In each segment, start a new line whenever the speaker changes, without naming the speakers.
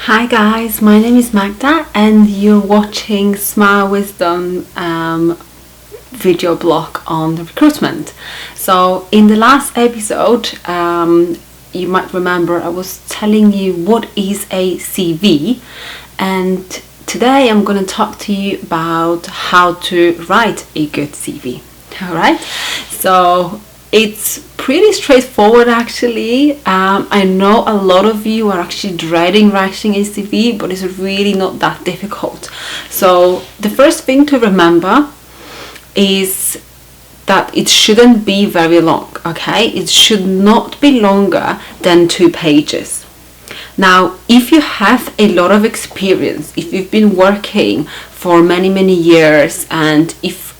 Hi guys, my name is Magda and you're watching Smile Wisdom video blog on the recruitment. So in the last episode, you might remember I was telling you what is a CV, and today I'm going to talk to you about how to write a good CV. Alright, so it's pretty straightforward actually. I know a lot of you are actually dreading writing a CV, but it's really not that difficult. So the first thing to remember is that it shouldn't be very long, okay? It should not be longer than 2 pages. Now, if you have a lot of experience, if you've been working for many years, and if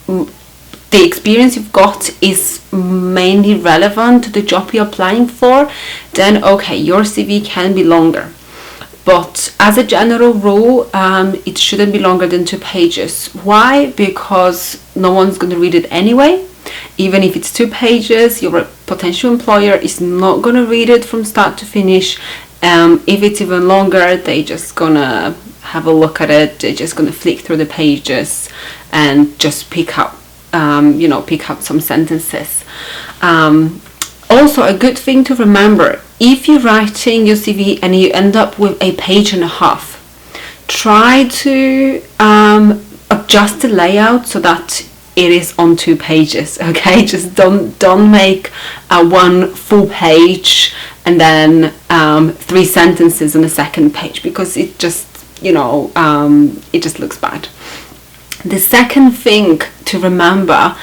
the experience you've got is mainly relevant to the job you're applying for, then okay, your CV can be longer. But as a general rule, it shouldn't be longer than 2 pages. Why? Because no one's going to read it anyway. Even if it's 2 pages, your potential employer is not going to read it from start to finish. If it's even longer, they're just going to have a look at it. They're just going to flick through the pages and just pick up some sentences. Also, a good thing to remember, if you're writing your CV and you end up with a 1.5 pages, try to adjust the layout so that it is on 2 pages, okay? Just don't make one full page and then 3 sentences on the second page, because it just it just looks bad. The second thing to remember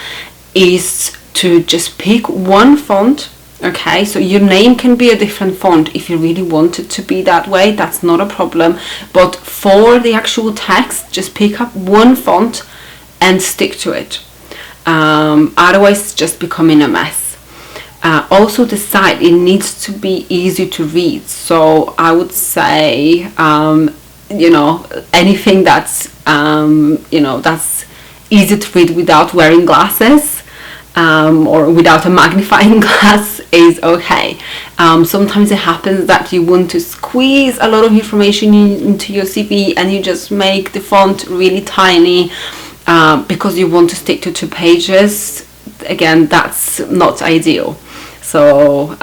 is to just pick one font, okay? So your name can be a different font if you really want it to be that way, that's not a problem. But for the actual text, just pick up one font and stick to it. Otherwise, it's just becoming a mess. Also, the site, it needs to be easy to read. So I would say, anything that's that's easy to read without wearing glasses, or without a magnifying glass is okay. Sometimes it happens that you want to squeeze a lot of information into your CV and you just make the font really tiny because you want to stick to 2 pages. Again, that's not ideal. So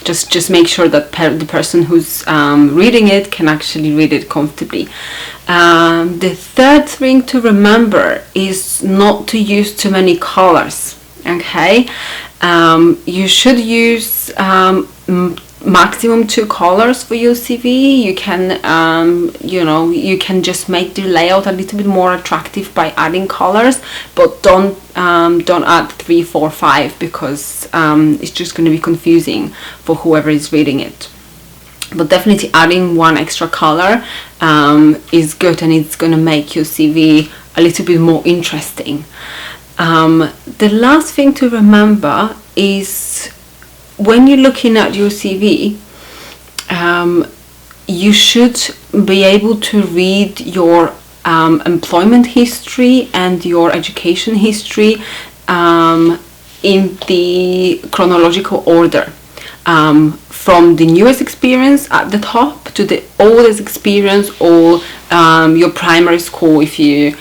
just make sure that the person who's reading it can actually read it comfortably. The third thing to remember is not to use too many colors, okay? You should use maximum 2 colors for your CV. You can you can just make the layout a little bit more attractive by adding colors, but don't add 3, 4, 5, because it's just going to be confusing for whoever is reading it. But definitely adding 1 extra color is good, and it's going to make your CV a little bit more interesting. The last thing to remember is, when you're looking at your CV, you should be able to read your employment history and your education history in the chronological order, from the newest experience at the top to the oldest experience, or your primary school. If you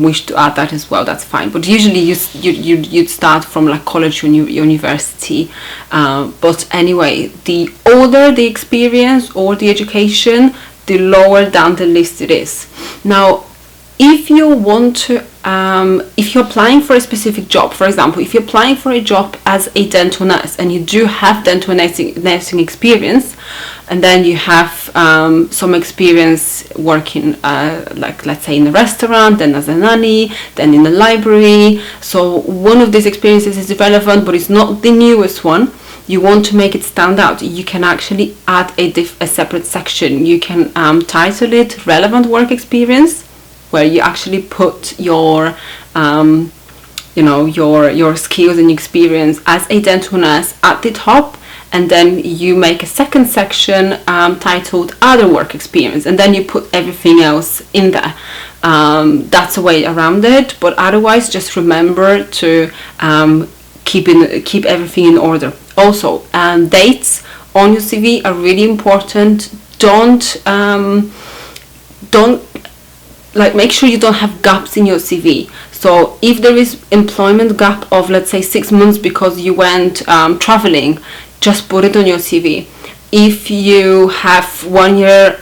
wish to add that as well, that's fine, but usually you'd start from like college or university. But anyway, the older the experience or the education, the lower down the list it is. Now, if you want to if you're applying for a specific job, for example, if you're applying for a job as a dental nurse and you do have dental nursing experience, and then you have some experience working like, let's say, in a restaurant, then as a nanny, then in the library, so one of these experiences is relevant but it's not the newest one, you want to make it stand out, you can actually add a separate section. You can title it relevant work experience, where you actually put your your skills and experience as a dental nurse at the top, and then you make a second section titled other work experience, and then you put everything else in there. That's a way around it, but otherwise just remember to keep everything in order. Also, dates on your CV are really important. don't like, make sure you don't have gaps in your CV. So if there is employment gap of, let's say, 6 months because you went traveling, just put it on your CV. If you have 1 year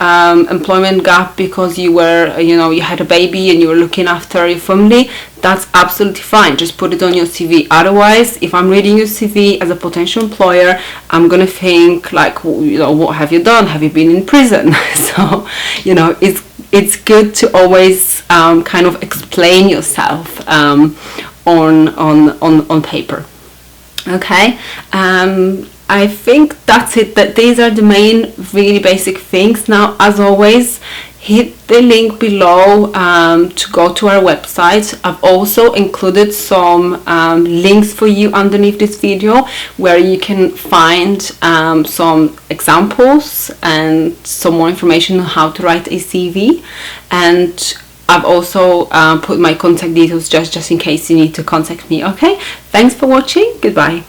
employment gap because you were, you had a baby and you were looking after your family, that's absolutely fine. Just put it on your CV. Otherwise, if I'm reading your CV as a potential employer, I'm gonna think like, what have you done? Have you been in prison? So, it's good to always kind of explain yourself on paper. Okay. I think that's it. That these are the main really basic things. Now, as always, hit the link below to go to our website. I've also included some links for you underneath this video where you can find some examples and some more information on how to write a CV. And I've also put my contact details just in case you need to contact me. Okay, thanks for watching. Goodbye.